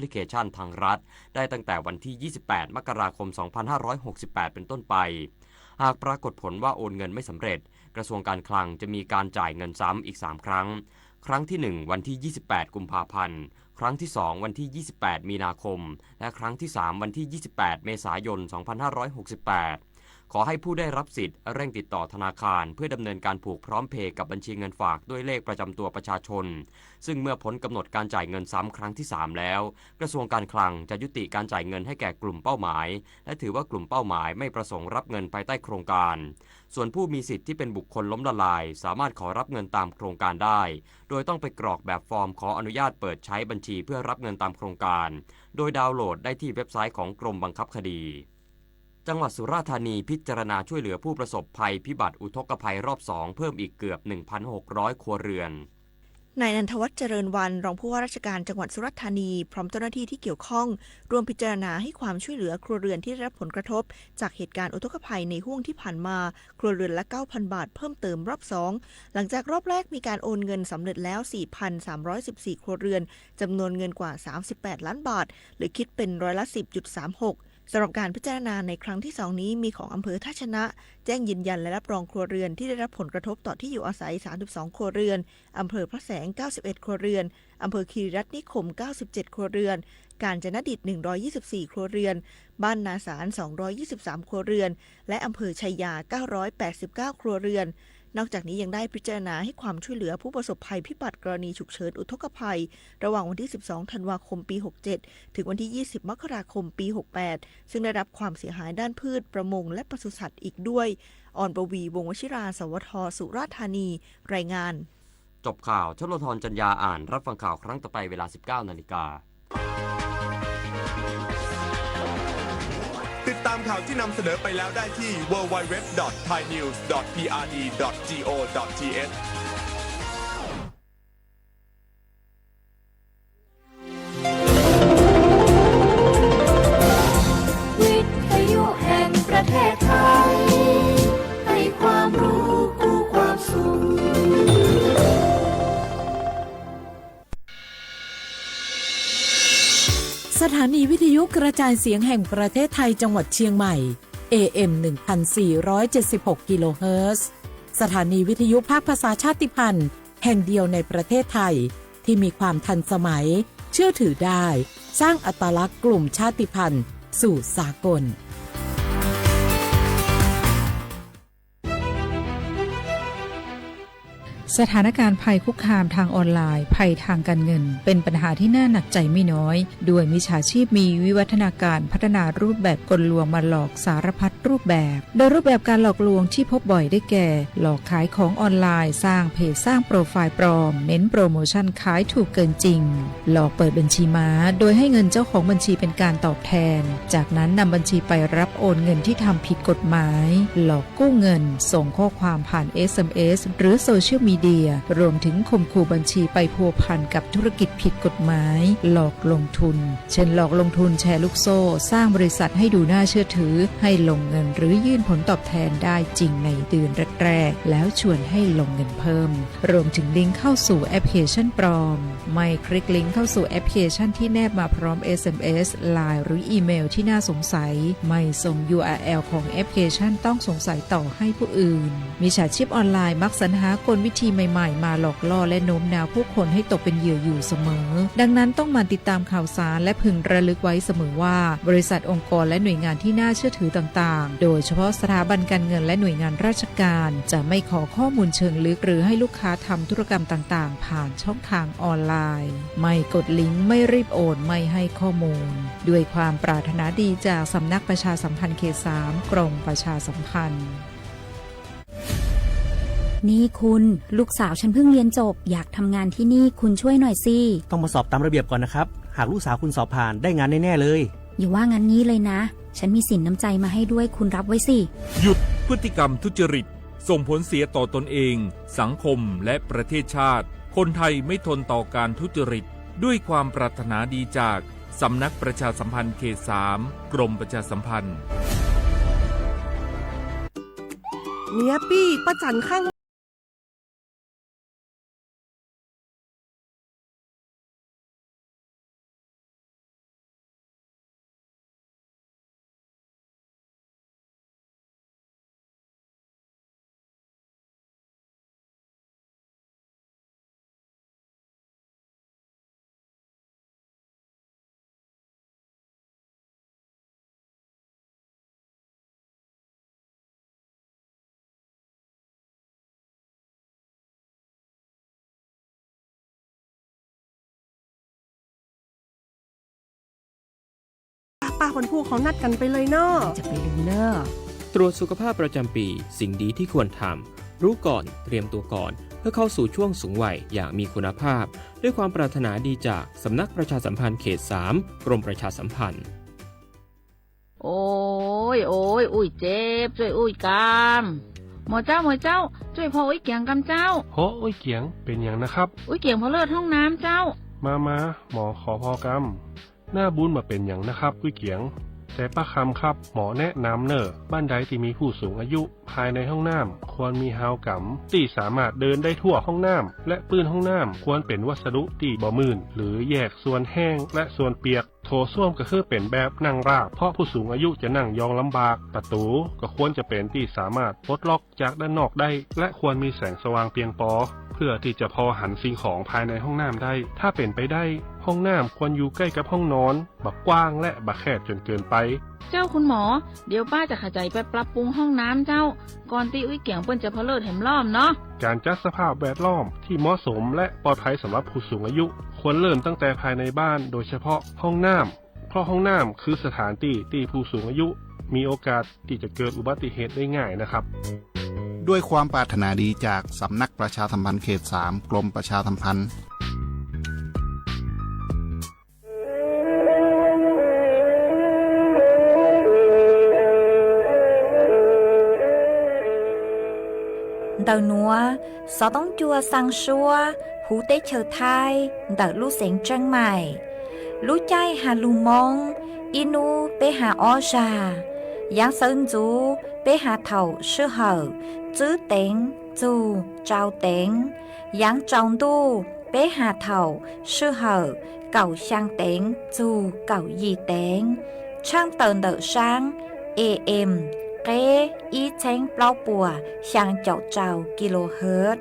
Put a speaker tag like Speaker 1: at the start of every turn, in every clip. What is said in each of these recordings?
Speaker 1: ลิเคชันทางรัฐได้ตั้งแต่วันที่ 28 มกราคม 2568 เป็นต้นไปหากปรากฏผลว่าโอนเงินไม่สำเร็จกระทรวงการคลังจะมีการจ่ายเงินซ้ำอีก 3 ครั้งครั้งที่ 1 วันที่ 28 กุมภาพันธ์ครั้งที่ 2 วันที่ 28 มีนาคมและครั้งที่ 3 วันที่ 28 เมษายน 2568ขอให้ผู้ได้รับสิทธิ์เร่งติดต่อธนาคารเพื่อดำเนินการผูกพร้อมเพย์กับบัญชีเงินฝากด้วยเลขประจำตัวประชาชนซึ่งเมื่อพ้นกำหนดการจ่ายเงินซ้ำครั้งที่ 3 แล้วกระทรวงการคลังจะยุติการจ่ายเงินให้แก่กลุ่มเป้าหมายและถือว่ากลุ่มเป้าหมายไม่ประสงค์รับเงินภายใต้โครงการส่วนผู้มีสิทธิ์ที่เป็นบุคคลล้มละลายสามารถขอรับเงินตามโครงการได้โดยต้องไปกรอกแบบฟอร์มขออนุญาตเปิดใช้บัญชีเพื่อรับเงินตามโครงการโดยดาวน์โหลดได้ที่เว็บไซต์ของกรมบังคับคดีจังหวัดสุราษฎร์ธานีพิจารณาช่วยเหลือผู้ประสบภัยพิบัติอุทกภัยรอบ 2 เพิ่มอีกเกือบ 1,600 ครัวเรือน
Speaker 2: นายนันทวัฒน์เจริญวรรณรองผู้ว่าราชการจังหวัดสุราษฎร์ธานีพร้อมเจ้าหน้าที่ที่เกี่ยวข้องรวมพิจารณาให้ความช่วยเหลือครัวเรือนที่ได้รับผลกระทบจากเหตุการณ์อุทกภัยในห้วงที่ผ่านมาครัวเรือนละ 9,000 บาทเพิ่มเติมรอบ 2หลังจากรอบแรกมีการโอนเงินสำเร็จแล้ว 4,314 ครัวเรือนจำนวนเงินกว่า 38 ล้านบาทหรือคิดเป็นร้อยละ 10.36สำหรับการพิจารณาในครั้งที่ 2 นี้มีของอำเภอท่าชนะแจ้งยืนยันและรับรองครัวเรือนที่ได้รับผลกระทบต่อที่อยู่อาศัย 32 ครัวเรือนอำเภอพระแสง 91 ครัวเรือนอำเภอคีรีรัตน์นิคม 97 ครัวเรือนกาญจนดิต 124 ครัวเรือนบ้านนาสาร 223 ครัวเรือนและอำเภอชัยยา 989 ครัวเรือนนอกจากนี้ยังได้พิจารณาให้ความช่วยเหลือผู้ประสบภัยพิบัติกรณีฉุกเฉินอุทกภัยระหว่างวันที่ 12 ธันวาคม ปี 67 ถึงวันที่ 20 มกราคม ปี 68 ซึ่งได้รับความเสียหายด้านพืชประมงและปศุสัตว์อีกด้วยอ่อนปวีวงศ์วชิราสวทสุราษฎร์ธานีรายงาน
Speaker 1: จบข่าวชลธรจัญญาอ่านรับฟังข่าวครั้งต่อไปเวลา 19 นาฬิกา
Speaker 3: ติดตามข่าวที่นำเสนอไปแล้วได้ที่ www.thainews.prd.go.th
Speaker 4: วิทยุแห่งประเทศไทยให้ความรู้คู่ความสุข
Speaker 5: สถานีวิทยุกระจายเสียงแห่งประเทศไทยจังหวัดเชียงใหม่ AM 1476 กิโลเฮิรตซ์สถานีวิทยุภาคภาษาชาติพันธุ์แห่งเดียวในประเทศไทยที่มีความทันสมัยเชื่อถือได้สร้างอัตลักษณ์กลุ่มชาติพันธุ์สู่สากล
Speaker 6: สถานการณ์ภัยคุกคามทางออนไลน์ภัยทางการเงินเป็นปัญหาที่น่าหนักใจไม่น้อยด้วยมิจฉาชีพมีวิวัฒนาการพัฒนารูปแบบกลลวงมาหลอกสารพัดรูปแบบโดยรูปแบบการหลอกลวงที่พบบ่อยได้แก่หลอกขายของออนไลน์สร้างเพจสร้างโปรไฟล์ปลอมเน้นโปรโมชั่นขายถูกเกินจริงหลอกเปิดบัญชีม้าโดยให้เงินเจ้าของบัญชีเป็นการตอบแทนจากนั้นนำบัญชีไปรับโอนเงินที่ทำผิดกฎหมายหลอกกู้เงินส่งข้อความผ่าน SMS หรือโซเชียลมีเดียรวมถึงข่มขู่บัญชีไปพัวพันกับธุรกิจผิดกฎหมายหลอกลงทุนเช่นหลอกลงทุนแชร์ลูกโซ่สร้างบริษัทให้ดูน่าเชื่อถือให้ลงเงินหรือยื่นผลตอบแทนได้จริงในเดือนแรกๆแล้วชวนให้ลงเงินเพิ่มรวมถึงลิงก์เข้าสู่แอปพลิเคชันปลอมไม่คลิกลิงก์เข้าสู่แอปพลิเคชันที่แนบมาพร้อม SMS LINE หรืออีเมลที่น่าสงสัยไม่ส่ง URL ของแอปพลิเคชันต้องสงสัยต่อให้ผู้อื่นมิจฉาชีพออนไลน์มักสรรหากลวิธีใหม่ๆมาหลอกล่อและโน้มน้าวผู้คนให้ตกเป็นเหยื่ออยู่เสมอดังนั้นต้องมาติดตามข่าวสารและพึงระลึกไว้เสมอว่าบริษัทองค์กรและหน่วยงานที่น่าเชื่อถือต่างๆโดยเฉพาะสถาบันการเงินและหน่วยงานราชการจะไม่ขอข้อมูลเชิงลึกหรือให้ลูกค้าทำธุรกรรมต่างๆผ่านช่องทางออนไลน์ไม่กดลิงก์ไม่รีบโอนไม่ให้ข้อมูลด้วยความปรารถนาดีจากสำนักประชาสัมพันธ์เขต 3 กรมประชาสัมพันธ์
Speaker 7: นี่คุณลูกสาวฉันเพิ่งเรียนจบอยากทำงานที่นี่คุณช่วยหน่อยสิ
Speaker 8: ต้องมาสอบตามระเบียบก่อนนะครับหากลูกสาวคุณสอบผ่านได้งานแน่ๆเลย
Speaker 7: อย่าว่างั้นงี้เลยนะฉันมีสินน้ำใจมาให้ด้วยคุณรับไว้สิ
Speaker 9: หยุดพฤติกรรมทุจริตส่งผลเสียต่อตนเองสังคมและประเทศชาติคนไทยไม่ทนต่อการทุจริตด้วยความปรารถนาดีจากสำนักประชาสัมพันธ์เขต 3 กรมประชาสัมพันธ์
Speaker 10: เนี่ยปี้ป้าจันข้าง ป้าคนผู้เขานัดกันไปเลยเนาะ
Speaker 2: จะไปลืมเนอะ
Speaker 11: ตรวจสุขภาพประจำปีสิ่งดีที่ควรทำรู้ก่อนเตรียมตัวก่อนเพื่อเข้าสู่ช่วงสูงวัยอย่างมีคุณภาพด้วยความปรารถนาดีจากสำนักประชาสัมพันธ์เขต 3 กรมประชาสัมพันธ์
Speaker 12: โอ้ยอุ้ยเจ็บช่วยอุ้ยกามหมอเจ้าช่วยพออุ้ยเกียงกำเจ้า
Speaker 13: โหอุ้ยเกียงเป็นอย่างนะครับ
Speaker 12: อุ้ยเกียงพอเลิศห้องน้ำเจ้า
Speaker 13: มาหมอขอพอกำหน้าบุญมาเป็นอย่างนะครับอุ้ยเกียงแต่ป้าคำครับหมอแนะนำเนอะบ้านใดที่มีผู้สูงอายุภายในห้องน้ำควรมีฮาวกัมที่สามารถเดินได้ทั่วห้องน้ำและปื้นห้องน้ำควรเป็นวัสดุที่บ่มื่นหรือแยกส่วนแห้งและส่วนเปียกโถส้วมก็คือเป็นแบบนั่งราบเพราะผู้สูงอายุจะนั่งยองลำบากประตูก็ควรจะเป็นที่สามารถปลดล็อกจากด้านนอกได้และควรมีแสงสว่างเพียงพอเพื่อที่จะพอหันสิ่งของภายในห้องน้ำได้ถ้าเป็นไปได้ห้องน้ำควรอยู่ใกล้กับห้องนอนบักกว้างและบักแคบจนเกินไป
Speaker 12: เจ้าคุณหมอเดี๋ยวป้าจะขจายไปปรับปรุงห้องน้ำเจ้าก่อนตีอุ้ยเกียงเปิ้นจะพอเลิศแหมล้อมเนาะ
Speaker 13: การจัดสภาพแวดล้อมที่เหมาะสมและปลอดภัยสำหรับผู้สูงอายุควรเริ่มตั้งแต่ภายในบ้านโดยเฉพาะห้องน้ำเพราะห้องน้ำคือสถานที่ผู้สูงอายุมีโอกาสที่จะเกิดอุบัติเหตุได้ง่ายนะครับ
Speaker 14: ด้วยความปรารถนาดีจากสำนักประชาสัมพันธ์เขต 3 กรมประชาสัมพันธ์
Speaker 15: Đầu núa, gió tống chua sang xua, hú tế chờ thai, đợt lũ xén trăng mải. Lũ chay hà lù mông, inu bế hà o già. Giáng sơn chú bế hà thầu sư hở, chữ tên, chú, trao tên. Giáng trọng tu bế hà thầu sư hở, cầu sang tên, chú, cầu gì tên. Trang tờn đợt sáng, AM. Kế ý chánh bao bùa sang chậu trào kHz.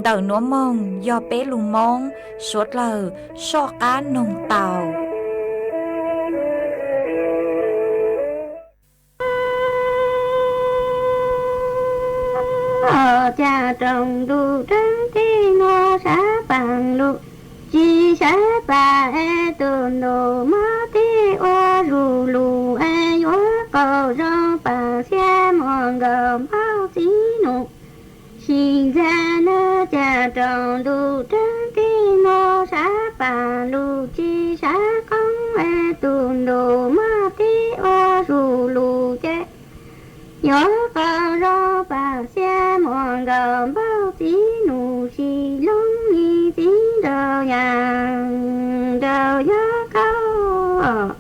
Speaker 15: Đầu núa mông do bế lù mông suốt lờ so cá nồng tàu.
Speaker 16: Ở cha trồng đu trắng tí ngô xá bằng lụ chi xá bà e tùn đồ má tí oa rù lù e yó cầu rong bà xe mòn gồm bao xí nụ xin ra nơ cha trồng đu trắng tí ngô xá bà lụ chi xá công e tùn đồ má tí oa rù lù chê yó cầu rong bà xe mòn gồm bao xí nụ xì lông nhì xí đầu nhàng đầu yó cầu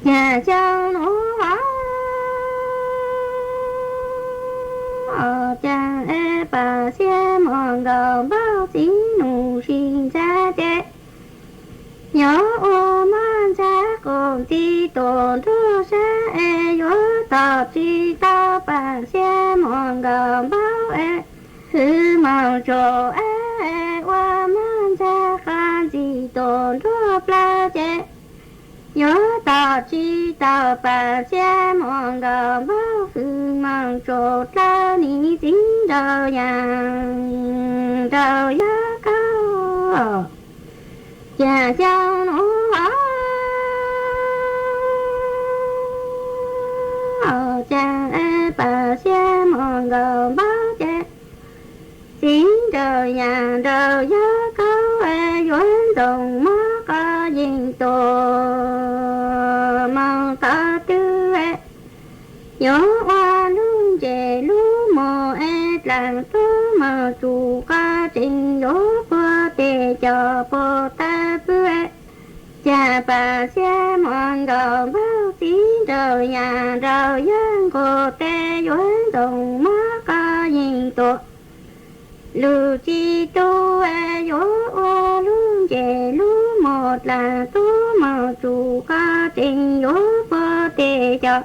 Speaker 16: nhà châu nụ hóa ở cha e bà xe mòn gồm bao xí nụ xin ra chê nhớ ô man cha cùng ti tồn thua xa e nhớ tập chi tao bà xe mòn gồm bao e hư màu trồ e qua man cha khan chi tồn thua pla chê nhớ tập chi tao bà xe mòn gồm bao hư màu trồ la ni chính đầu nhàng đầu giá cao nhà châu nụ hóa ở cha e bà xe mòn gồm bao chê xin đời nhà đời giá cao e dõi đồng má ca dình tổ mong ta tư e nhớ hoa luôn chê lú mồ e làng tố mờ chủ ca trình dỗ qua tê cho bồ ta bư e cha bà xe mòn gồm bao xí đời nhà đời dân cô tê dõi đồng má ca dình tổ lù chi tu e dỗ hoa luôn chê lú một là tố mờ chủ ca trình dỗ qua tê cho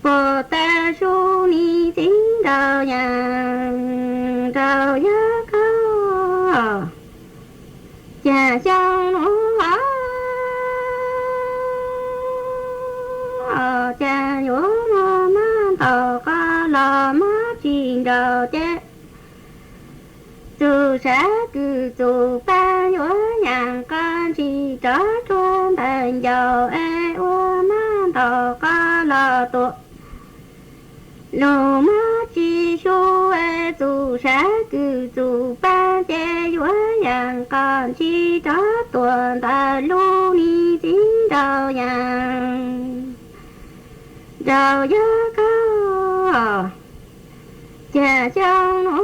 Speaker 16: bồ ta su ni chính đầu nhà đầu giá cao cha châu nụ hóa ở cha nhổ mơ má tàu ca lò má chìm đầu chê dù xã cứ dù ba nhổ nhàng con chỉ trở trốn bền dầu e ua má thọ ca la tổ lô ma chi su e tu sa cư tu ba che yua yang con chi đó tuần ta lu ni tín đầu yang đầu gió cao cha trong nó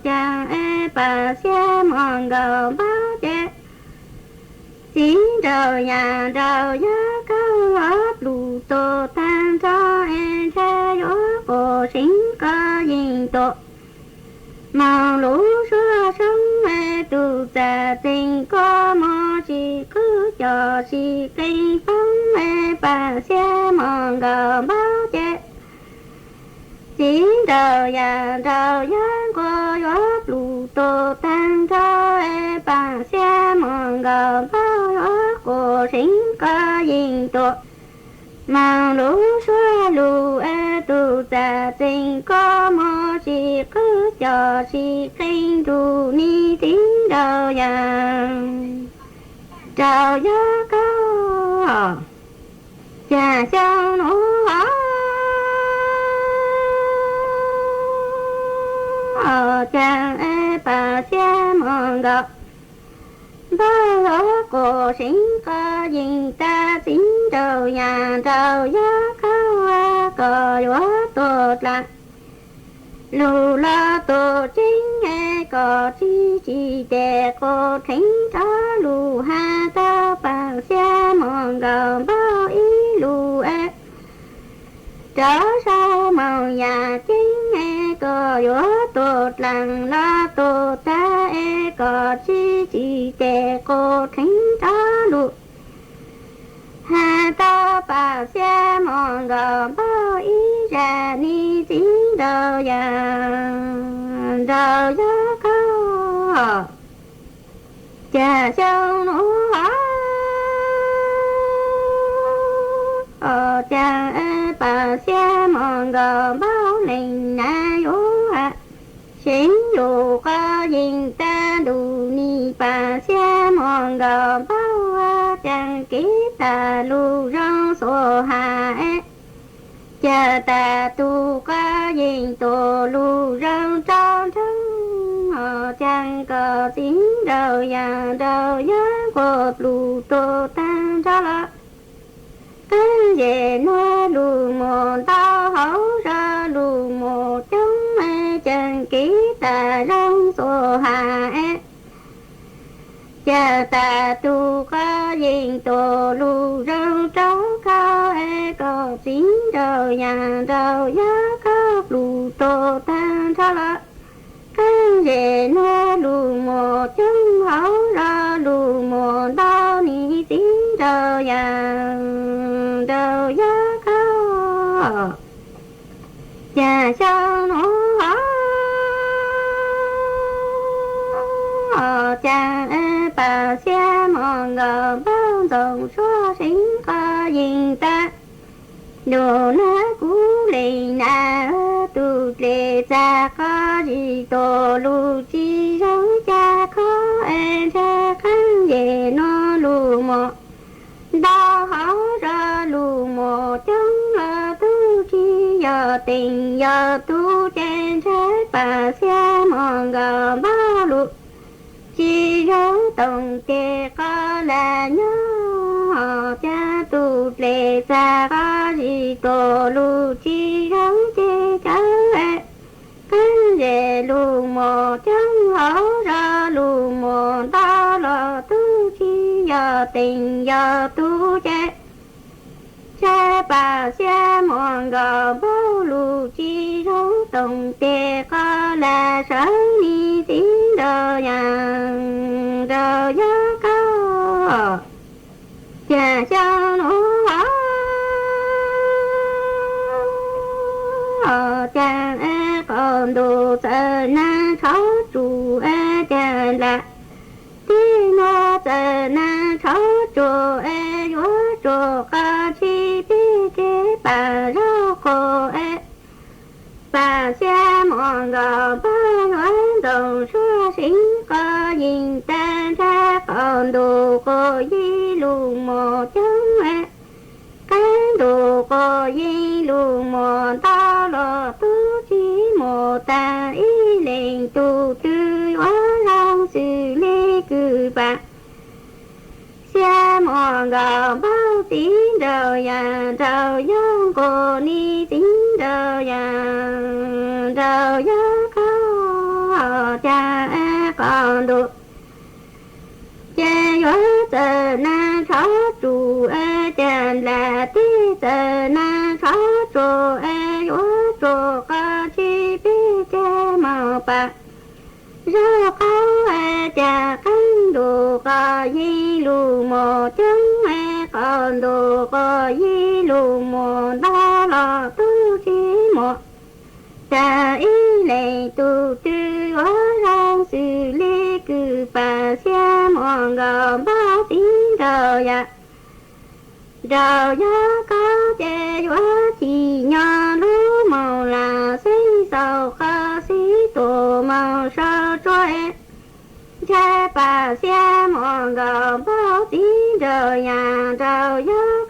Speaker 16: chàng e bà xe mòn gầu bao che tín đầu nhà đầu gió cao ấp lù tô tan cho em xe gió bộ sinh có dinh tổ màu lũ xưa sống e tu già tình có mò chỉ cứ cho chỉ kinh phong e bà xe mòn gầu bao che tín đầu nhà đầu gió qua gió lù tô tan cho e bà xe mòn gầu bao gió cổ sinh có dinh tổ màu lũ xóa lù e tu già tình có mò chỉ cứ cho chỉ kinh tu ni tín đầu nhà đầu gió cao cha trong nó chàng e bà xe mòn gầu bao gió cổ sinh có dinh ta tín đầu nhà đầu gió cao a cò gió tốt lặng lù la tổ chính e cò chi để cô thính cho lù ha ta bằng xe mòn gầu bao ý lù e trở sau màu nhà chính e cò gió tốt lặng la tổ ta e cò chi để cô thính cho lù hà ta bà xe mòn gầu bao ý ra ni tín đầu gió cao cha châu nó cha e bà xe mòn gầu bao lình na yo ha sinh dù có dinh ta đủ ni bà xe mòn gầu bao chẳng ký ta lu rong số hà e cha ta tu có dinh tổ lu rong trong thân họ chẳng có tín đầu gió cột lu tô tan cho là cái về nó lu một tao hấu ra lu một chúng e chẳng ký ta rong số hà e cha ta tu có dinh tổ lu rong trấu cao e có tín đầu gió cao lu tô tan cho là cái về nó lu một chúng hấu ra lu một đau ni tín đầu gió cao cha sao nó cha e bà xe mòn gầu bao dòng xóa sinh có dinh ta đồ nó cú lì na tu lì cha có gì tổ lu chi giống cha có e cha khăn về nó lu một đau hấu ra lu một chúng là tu chi giờ tình giờ tu trên thế bà xe mòn gầu bao lu chi giống tổng kê có là nhớ cha tu lệ cha có gì tổ lu chi giống chê cháu e cái về lu một chẳng hổ ra lu một ta là tu chi giờ tình giờ tu chê cha bà xe mòn gầu bao lu chi giống tổng kê có là sở ni tín đầu gió cao cha cho nó cha e còn đồ sợ na cháu chủ e cha là tí nó sợ na cháu chủ e gió chủ ca chi bí kế bà rau khổ e bà xe mòn gầu ba ngón đồng xóa sinh có dinh ta ra còn đồ có gì luôn mò chẳng mẹ cái đồ có gì luôn mò ta lo tu chỉ mò ta ý lên tu tư hóa lang xử lý cử bạc xe mò gạo bao tín đầu ya đầu yang cô ni tín đầu ya đầu ya cao cha còn được cha yếu giờ na khó trụ chân là tí giờ na khó trụ yếu trụ có chi biết cha màu bạc rau có cha cánh đồ có gì lù mò trứng còn đồ có gì lù mò đó là tu chỉ một cha ý lệ tu tư hóa lang xử lý cử bà xe mòn gò ba tiếng đầu ya có che hóa chỉ nhỏ lú màu là xí sầu khó xí tổ màu sao trôi cha bà xe mòn gò ba tiếng đầu ya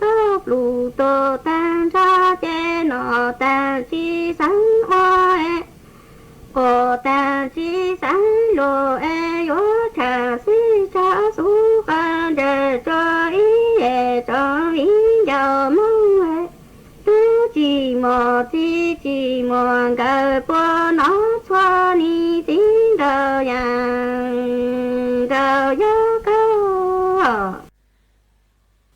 Speaker 16: có lù tô tan ra che nọ tan chi sáng hoa cô ta chỉ sáng lô yếu trà xí trà su ca đề cho ý giàu mong tu chỉ mò gà bò nó cho ni tiếng đầu cao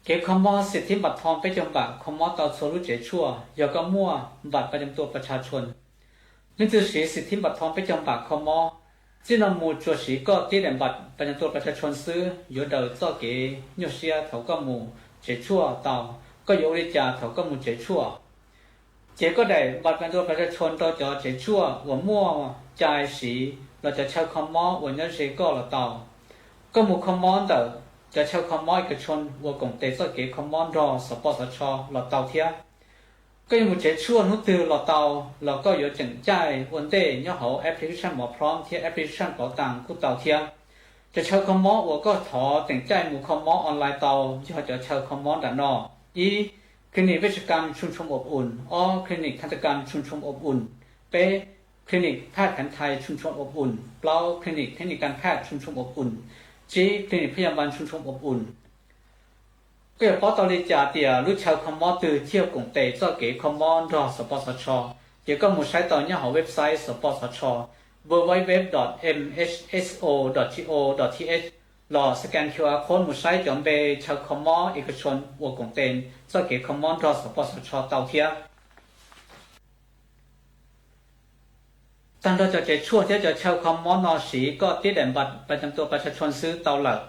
Speaker 17: เก็บคำว่าสิทธิบัตรทองไปจำกัดคำว่าต่อโซลุเจชั่วอย่าก็มั่วบัตรประจำตัวประชาชนนี่คือสิทธิบัตรทองไปจำกัดคำว่าที่นำมูจัวสีก็ตีแดงบัตรประจำตัวประชาชนซื้ออยู่เดินต่อเก๋ยเชียเถาก็มูเจชั่วเต่าก็อยู่ริจาเถาก็มูเจชั่วเจก็ได้บัตรประจำตัวประชาชนต่อจอเจชั่วหัวมั่วใจสีเราจะใช้คำว่าหัวยเชียก็ละเต่าก็มูคำว่าเดินจะใช้คำว่าเอกชนวัวกงเตะเก๋คำว่ารอสปสชหลอดเตาเทียก็ยังมุเจชั่วนุตือหลอดเตาเราก็อยู่จังใจวันเดย์ย่อเขาแอปพลิเคชันหมอพร้อมเทียแอปพลิเคชันเป๋าตังกู้เตาเทียจะใช้คำว่าวัวก็ถอจังใจหมู่คำว่าออนไลน์เตาที่เขาจะใช้คำว่าด่านนออีคลินิกเวชกรรมชุมชนอบอุ่นอ้อคลินิกทันตกรรมชุมชนอบอุ่นเป้คลินิกแพทย์แผนไทยชุมชนอบอุ่นเปล่าคลินิกเทคนิคการแพทย์ชุมชนอบอุ่นจีคลินิกพยาบาลชุมชนอบอุ่นก็อย่าพอตอนนี้จ่าเตียรู้ชาวคอมมอนตือเที่ยวกงเตะเจ้าเก๋คอมมอนรอสปสชเดี๋ยวก็มุ่งใช้ต่อเนี่ยหาเว็บไซต์สปสช www.mhso.go.th รอสแกน QR code มุ่งใช้จอมเบชาวคอมมอนเอกชนวัวกงเตนเจ้าเก๋คอมมอนรอสปสชเตาเทียตั้งแต่จะช่วงที่จะชาวคอมมอนนอสีก็ติดแดนบัตรประจำตัวประชาชนซื้อเตาหลัก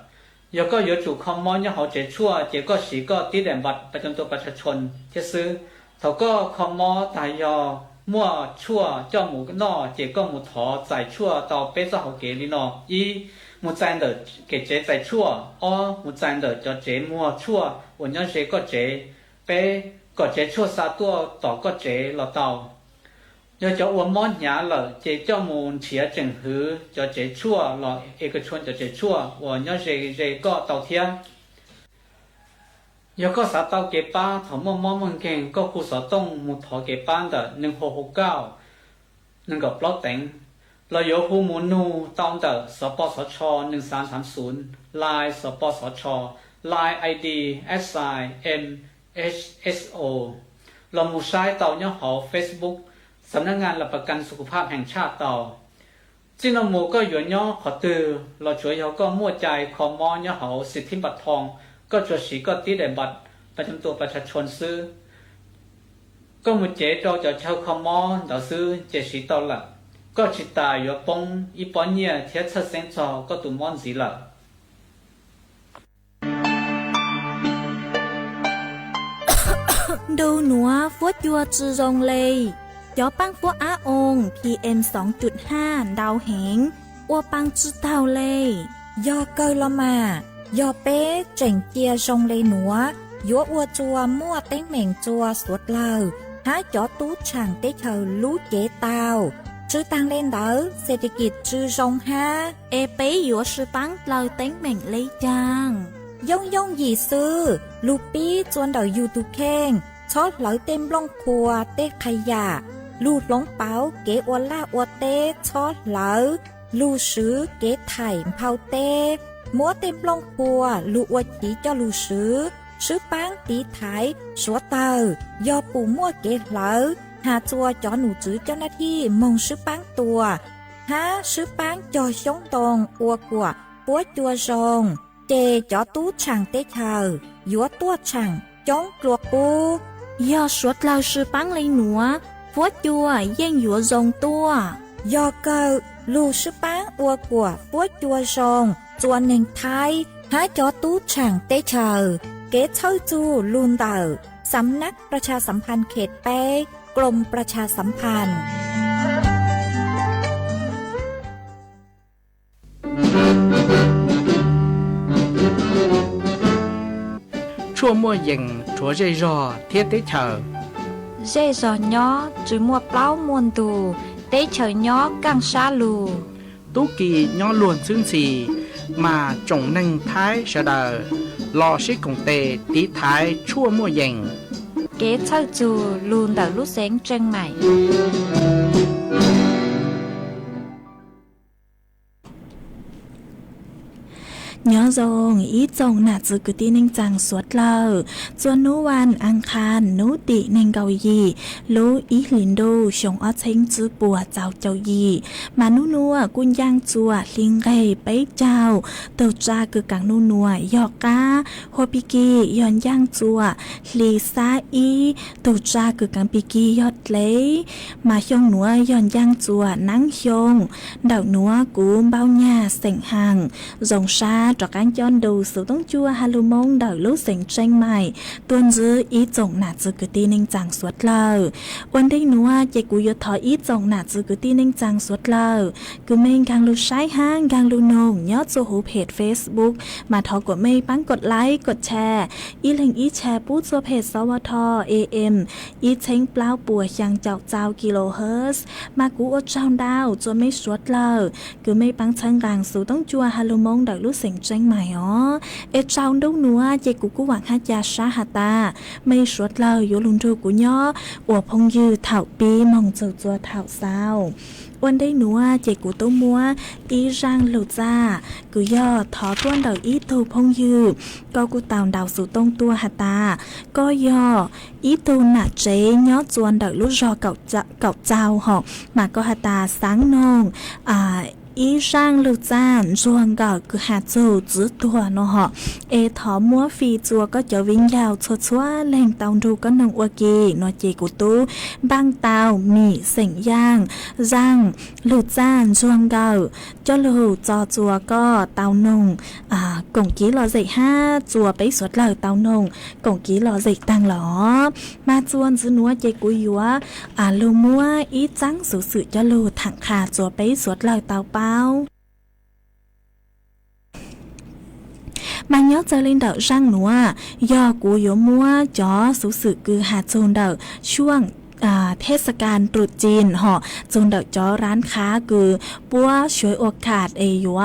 Speaker 17: แล้วก็อยู่จู่คอมมอนยังเขาเจชั่วเจก็สีก็ติดแดนบัตรประจำตัวประชาชนที่ซื้อเขาก็คอมมอตายอมั่วชั่วเจ้าหมูนอเจก็หมูถอใส่ชั่วต่อเป๊ะเจ้าเขาเกลีนออีหมูใจเดอเกเจใส่ชั่วอ้อหมูใจเดอจะเจมั่วชั่ววันนี้เจก็เจเป๊ะก็เจชั่วซาตัวต่อก็เจเราเตาgiờ cho uống món nhã lợ chế cho môn chia chừng hứ cho chế chua lọ eka chuan cho chế chua và nhớ rề có tàu thiên giờ có xã tàu kế ba thầu mong mong kèn có khu sở tông một thọ kế ban đờ nâng hồ cao nâng gặp lót tỉnh là yếu khu muốn nu tao đờ sở bò sở cho nâng sáng thám xuống line sở bò sở cho line ID SIMHSO là một sai tàu nhớ họ Facebookสำนักงานหลักประกันสุขภาพแห่งชาติต่อจีนโมก็อยู่ย่อขอตือเราช่วยเขาก็มั่วใจคอมมอย่อเขาสิทธิบัตรทองก็จดสีก็ตีได้บัตรประจำตัวประชาชนซื้อก็มุเจเราจะเช่าคอมมอเราซื้อเจสีต่อหลักก็จิตตายอยู่ปงอีปอนเนี่ยเทียบเส้นจอก็ตุ่มมอนสีหลัก
Speaker 7: ดูหนัวฟัวจัวจือรงเลยยอปังฟัวอาองค์ PM 2.5 ดาวเหงอัวปังจือเต่าเลยยอเกยละมายอเป๊เจ๋งเจียรงเลยหนัวยัวอัวจัวมั่วเต้งเหม่งจัวสวดเลาหาจอตู้ช่างเต้เธอรู้เจเตาจ
Speaker 15: จื้อตังเล่นเดอเศรษฐกิจจื้อรงฮา
Speaker 7: เอเปอยู่ชื่อปังเราเต็งเหม่งเลยจาง
Speaker 15: ย่องหยีซื้อลูปี้จวนเดายูทูบแข้งชอดเหลาเต็มล่องครัวเต๊กขยะลูดลงเป๋าเก๋อวล่าอวเต๊ชอดเหลาลูซื้อเก๋ไถ่เผาเต๊กมัวเต็มล่องครัวลูอวจีเจ้าลูซื้อปังตีไถสัวเตอยอปูมั่วเก๋เหลาหาจัวจอหนูจื้อเจ้าหน้าที่มงซื้อปังตัวหาซื้อปังจอชงตรงอัวกัวปัวจัวซงเจจอตู้ช่างเตเธอยัวตัวช่างจ้องกลัวปู
Speaker 7: ยอสวดเราชื่อปังเลยหนัวฟัวจัวเย่งหยัวซงตัวย
Speaker 15: อเกอลูชื่อปังอัวกัวปัวจัวซงจวนหนึ่งไทยหาจอตู้ช่างเตเธอเก๋เช่าจูลูนเตอสำนักประชาสัมพันธ์เขตเป้กรมประชาสัมพันธ์
Speaker 18: ชั่วมัวเย็งชัวใจรอเทียเตเฉอ
Speaker 15: เจจอย้อจุมัวเปล่ามวนตูเตเฉอย้อกังชาลู
Speaker 18: ตุกีย้อล้วนซึ่งสีมาจงหนึ่งท้ายเสดอรอชิกงเตตีท้ายชั่วมัวเย็ง
Speaker 15: เก๋เช่าจูลูนเดาลูเซ็งเจงใหม่
Speaker 7: nhớ rồi ý chồng nà giữ cứ tin nên chẳng suốt lâu cho núวันอังคารนูติเนงเกายีรู้อีลินดูชงอ้อเชงจื้อปัวเจ้าเจ้ายีมานูนัวกุนย่างจัวลิงไก่ไปเจ้าเต่าจ้าคือกังนูนัวยอกกาโฮปิกีย้อนย่างจัวลีซาอีเต่าจ้าคือกังปิกียอดเลยมาชงนัวย้อนย่างจัวนั่งชงดอกนัวกูเบ้าหญ้าเสียงห่างจงซาจากการย้อนดูสู่ต้องจัวฮาลูมงเดาลูเสียงเจงใหม่ตัวจื้ออีจงหนาจื้อกุตีนิงจังสวดเลยวันได้นัวเจกูยทออีจงหนาจื้อกุตีนิงจังสวดเลยกูเมงกังลูใช้ห้างกังลูนงยอดโซหูเพจ Facebook มาทอกดไม่ปังกดไลค์กดแชร์อีเล็งอีแชร์ปู้ตัวเพจสวท AM อีเชงเปล่าปัวยังเจ้ากิโลเฮิรตซ์มากูอดเจ้าดาวจนไม่สวดเลยกูไม่ปังชังกังสู่ต้องจัวฮาลูมงเดาลูเสียงเจงใหม่อ๋อเอเจ้าดูนัวเจกูหวังฮัจยาชาฮาตาไม่สวดเลยอยู่ลุนทูกูย่ออวพงยืเถ่าปีมองจัวเถ่าเศร้าวันได้หนัวเจกูตู้มัวอีร่างหลุดจ้ากูย่อถอต้วนเดาอีตูพงยืก็กูตามดาวสู่ตรงตัวฮาตาก็ย่ออีตูหนักเจย่อจวนเดาลูกรอเก่าเจ้าหอกมาก็ฮาตาสังนงอีร่างลูกจ้านจวนเก่าคือหาจูจื้อตัวเนาะฮะเอถอมัวฟีจัวก็จะวิ่งยาวชัวแหล่งเตาดูก็นงอวกีนอเจกุตูบางเตามีเสียงย่างร่างลูกจ้านจวนเก่าเจ้าลูกจอจัวก็เตานงกงกี้รอเจห้าจัวไปสวดเลยเตานงกงกี้รอเจตังหรอมาจวนจื้อนัวเจกุยัวลูมัวอีจังสุสืเจ้าลูกถังขาจัวไปสวดเลยเตาเป้าmà nhớ chơi lên đậu răng nữa doกูโยมัวจอสุสึคือหาโจนเดอช่วงเทศกาลตรุษจีนห่อโจนเดอจอร้านค้าคือปัวช่วยโอกาสยัว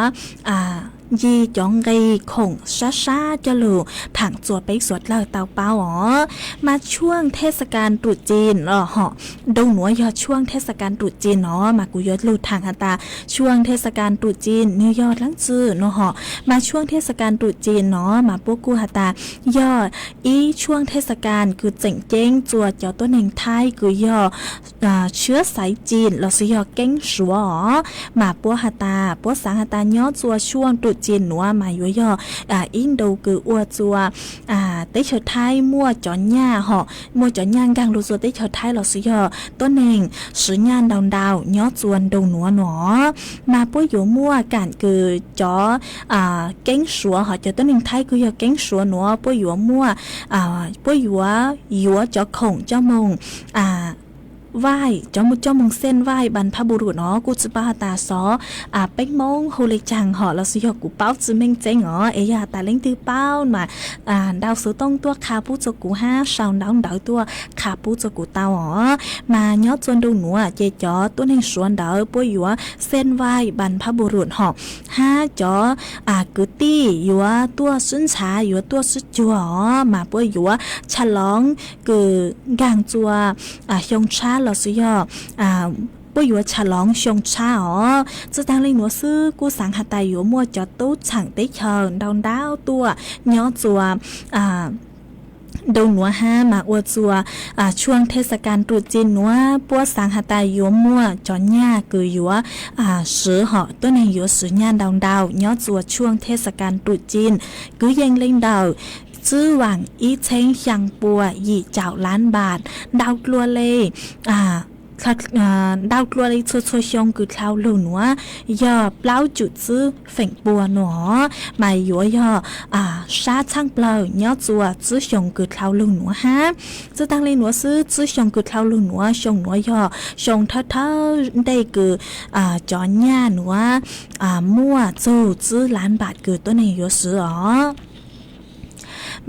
Speaker 7: ยีจองไกคงช้าจะลูถังจัวไปสวดเล่าเตาเป้าอ๋อมาช่วงเทศกาลตรุษจีนเหาะดงหนัวยอดช่วงเทศกาลตรุษจีนเนาะมากูยอดลูถังฮาตาช่วงเทศกาลตรุษจีนนิวยอร์กลังจื้อเนาะเหาะมาช่วงเทศกาลตรุษจีนเนาะมาพวกกูฮาตายอดอีช่วงเทศกาลคือเจ๋งเจ้งจัวเจ้าตัวหนึ่งไทยคือยอเชื้อสายจีนเราสิยอเก้งสัวอ๋อมาพวกฮาตาพวกสังฮาตายอดจัวช่วงตรุษจีนหนัวมาย่อยอินโดคืออัวจัวเตเฉไทยมั่วจอนหญ้าเหาะมั่วจอนหญ้ากังรู้จัวเตเฉไทยเราสิยอต้นเองสืญานดาวย้อจวนดงหนัวหนอมาปุ้ยอยู่มั่วกันคือจอเก้งสัวเหาะจอต้นเองไทยคือยอเก้งสัวหนัวปุ้ยอยู่มั่วปุ้ยอยู่จอคงเจ้ามง ไหว้จอมจอมงเส้นไหว้บรรพบุรุษเนาะกูจะป้าตาซอเป็กมงโฮเลจังหอเราสิยอกูเป้าจื้อเม่งเจ๊งอ๋อเอยาตาเล้งตื้อเป้ามาดาวสูต้องตัวขาผู้จกูห้าชาวดาวดาวตัวขาผู้จกูเตาอ๋อมาย้อจวนดูหนูเจจอตัวหนึ่งสวนดาวป่วยอยู่เส้นไหว้บรรพบุรุษหอ5จอกึตี้อยู่ตัวสุนชาอยู่ตัวสุจัวมาป่วยอยู่ฉลองคือกางจัวชงชาเราสิยอป่วยอยู่ฉลองชงชาจะตั้งเลยหนูซื้อกูสังหาตายอยู่มัวจอตู้ฉังเตเชิงดาวตัวย้อจัวดงหนัวห้ามาอวดจัวช่วงเทศกาลตรุษจีนหนัวปัวสังหาตายยัวมัวจอนย่าคือยัวสือเหาะตัวในยัวสือย่านดาวย้อจัวช่วงเทศกาลตรุษจีนคือยังเล่งดาวจื้อหวังอีเช้งเชียงปัวยี่เจ้าล้านบาทดาวกลัวเลยดาวกลัวเลยชัวชงคือคราวหลุนว่ายอเปล่าจุดซื้อเฝ่งปัวหนอมายัวยอชาช่างเปล่าย้อจัวซื้อชงคือคราวหลุนหัวฮะจะตั้งเลยหนัวซื้อชงคือคราวหลุนหัวชงหนัวยอชงเท่าได้คือจอนย่าหนัวมั่วจูซื้อล้านบาทคือตัวนี้ยัวซื้อ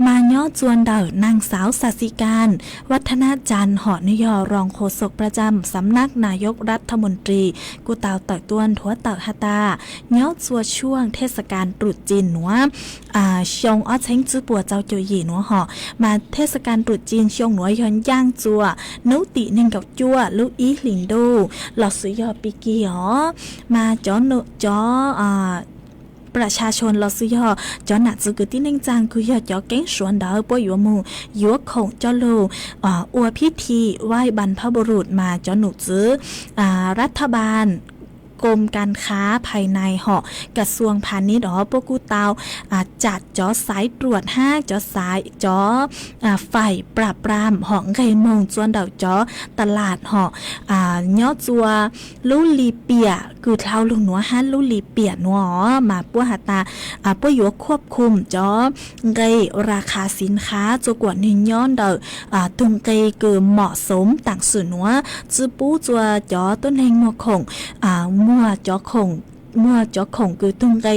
Speaker 7: มาย้อจวนเดานางสาวศาสิการวัฒนาจันทร์หอนิยอรองโฆษกประจำสำนักนายกรัฐมนตรีกูเตาต่อยตวนถัวเต่าฮาตาย้อจัวช่วงเทศกาลตรุษจีนหนัวชงอ้อเช้งจื้อปัวเจ้าโจยีหนัวหอมาเทศกาลตรุษจีนชงหนัวย้อนย่างจัวนุติหนึ่งกับจัวลูกอีหลิงดูหลอดสุยอปีกีมาจ้อหนุจ้อประชาชนเราซื้อยอจอหนักจือที่เน่งจังคือยอจอแก้งสวนดาวป่วยอยู่มูยัวคงจอโลอวพิธีไหว้บรรพบุรุษมาจอหนุจื้อรัฐบาลกรมการค้าภายในเหาะกระทรวงพาณิชย์ปกูเตาจัดจอสายตรวจ5จอสายจอฝ่ายปราบปรามหองไก่มงจวนเดาจอตลาดเหาะย้อจัวลูลีเปียคือเท้าลุงหนัวลูลีเปียหนัวมาปัวหาตาปัวอยู่ควบคุมจอไก่ราคาสินค้าจกว่านิย้อนเดาตุงไก่คือเหมาะสมต่างสื่อหนัวจื้อปูจัวจอต้นแหงมัวคงมัวจอคงคือตุงไก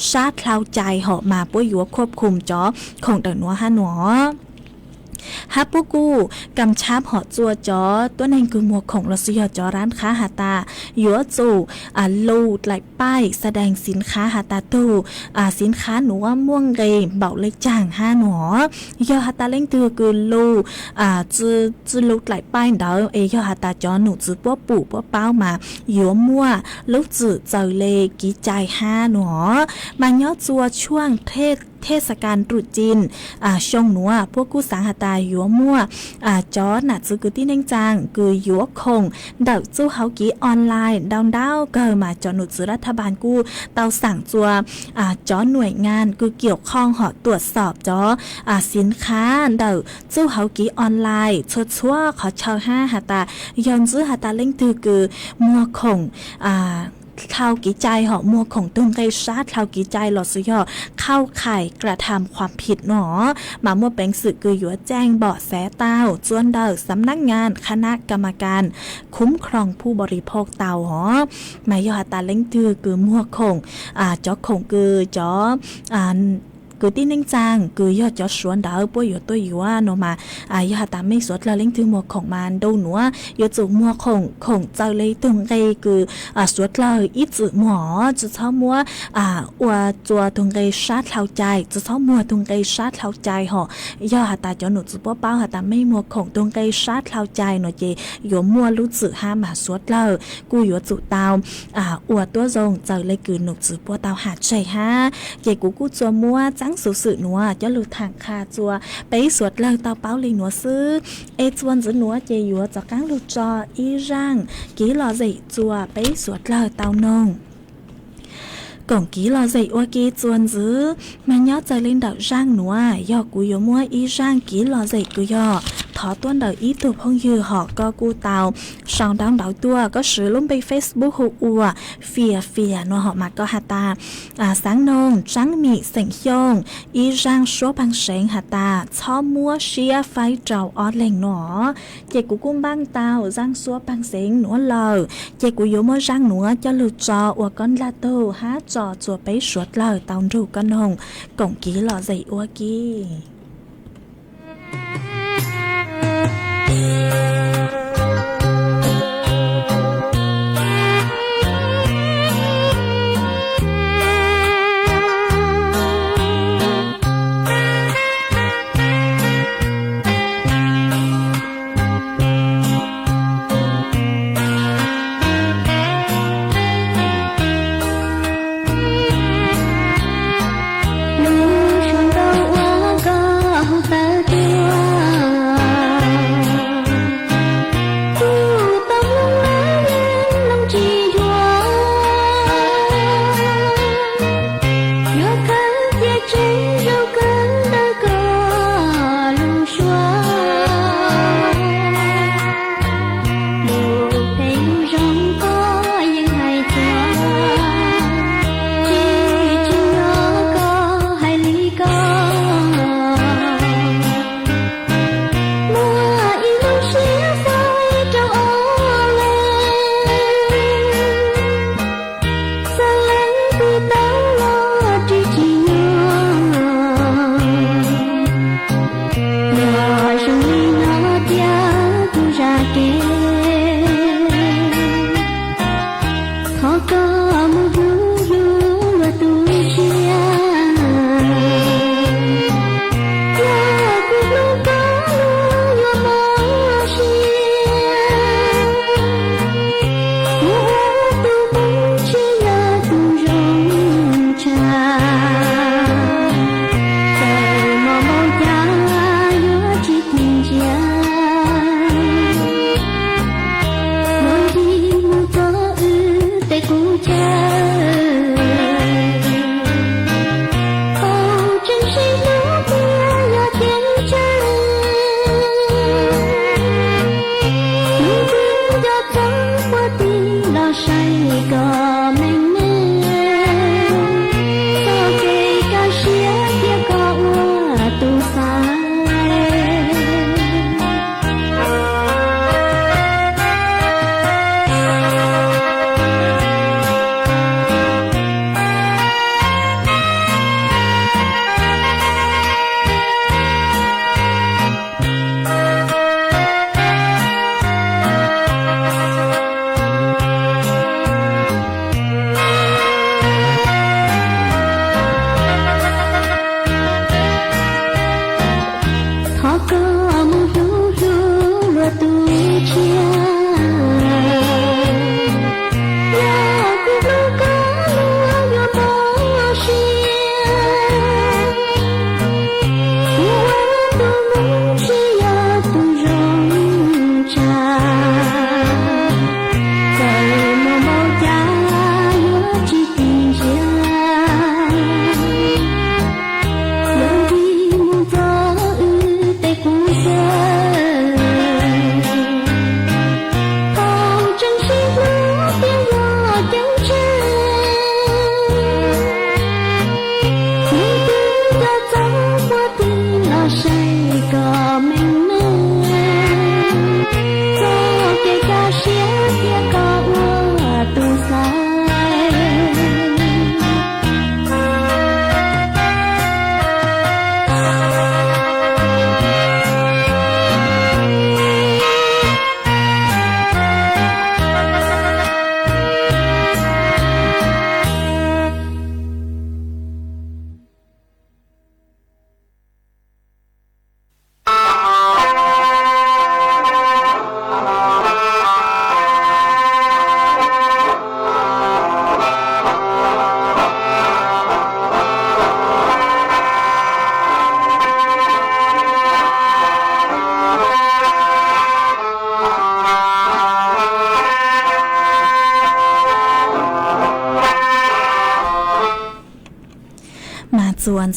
Speaker 7: ชาติคลาวใจเหาะมาป่วยอยู่ควบคุมจอของเดินหัวหนัวฮับปูกูกำชับหอจัวจอตัวเองคือมัวของรัสยอจอร้านค้าหาตายัวจูลูดไหลป้ายแสดงสินค้าหาตาตู้สินค้าหนูว่าม่วงเกยเบาเล็กจ่าง5หนอยอหาตาเล่งตัวคือลูจื้อลูดไหลป้ายเดายอหาตาจอหนูจื้อป้อปู่ป้อเป้ามายัวมั่วลูกจื้อเจอเลกีใจ5หนอมาย่อจัวช่วงเทศกาลตรุษจีนชงหนัวพวกกู้สังหาตายัวมั่วจอหนัดซื้อคือที่เน่งจังคือยัวคงเดาจู้เฮากีออนไลน์ดาวเกิดมาจอหนุดซื้อรัฐบาลกู้เตาสั่งจัวจอหน่วยงานคือเกี่ยวข้องหอตรวจสอบจอสินค้าเดาจู้เฮากีออนไลน์ชั่วขอเช่า5หาตายอนซื้อหาตาเล่งตือคือมัวคงเข้ากี่ใจเหาะมัวของตุ้งไกชาเข้ากี่ใจหลอดสุยอเข้าข่ายกระทำความผิดหนอมามัวแปงสึกคือหยัวแจ้งเบาะแสเต้าจวนเดาสำนักงานคณะกรรมการคุ้มครองผู้บริโภคเต้าหอมายอตาเล้งตือคือมัวคงจอคงคือจอคือที่นิ่งจังคือยอดจอสวนดาวป่วยอยู่ตัวอยู่ว่าโนมายอตาไม่สดแล้วเล่งถึงมัวของมันดูหนัวยอจูมัวของเจ้าเลยตุงไกคือสวดเลยอีจืหมอจะเท่ามัวอวจัวตุงไกชาติเท่าใจจะเท่ามัวตุงไกชาติเท่าใจหอยอตาจอหนูจูป้อเป้าหาตาไม่มัวของตุงไกชาติเท่าใจหน่อยเจอยู่มัวรู้จืห้ามาสวดเลยกูอยู่จูเตาอวตัวทรงเจ้าเลยคือหนูจูป้อเตาหาใจฮะเจกูจัวมัวจังสูสือหนัวจะหลุดทางคาจัวไปสวดเลิกเตาเป้าลีหนัวซื้อจวนจื้อหนัวเจยัวจากกังหลุดจออีร่างกี่หล่อใจจัวไปสวดเลิกเตานงก่องกี่หล่อใจว่ากี่จวนจื้อมันย่อใจเล่นดาวร่างหนัวยอกูยมัวอีร่างกี่หล่อใจกูยอ ถอต้วนเดออีตัวพงยือหอกก็กูเตาสองดาวดาวตัวก็สือลุ่มไป Facebook หูอัวเฟียนัวหอกมาก็หาตาสังนงจังมีเสียงยงอีร่างชัวบังเสงหาตาชอบมัวเชียไฟเจ้าออดเหล่งหนอเจกูกุ้มบ้างเตาร่างชัวบังเสงหนัวเลยเจกูโยมัวร่างหนัวจะหลุดจออัวก้อนลาโตหาจอจัวไปสวดเลยเตารูกันหงกงกี้หล่อใจอัวกี้
Speaker 16: 路上的我歌。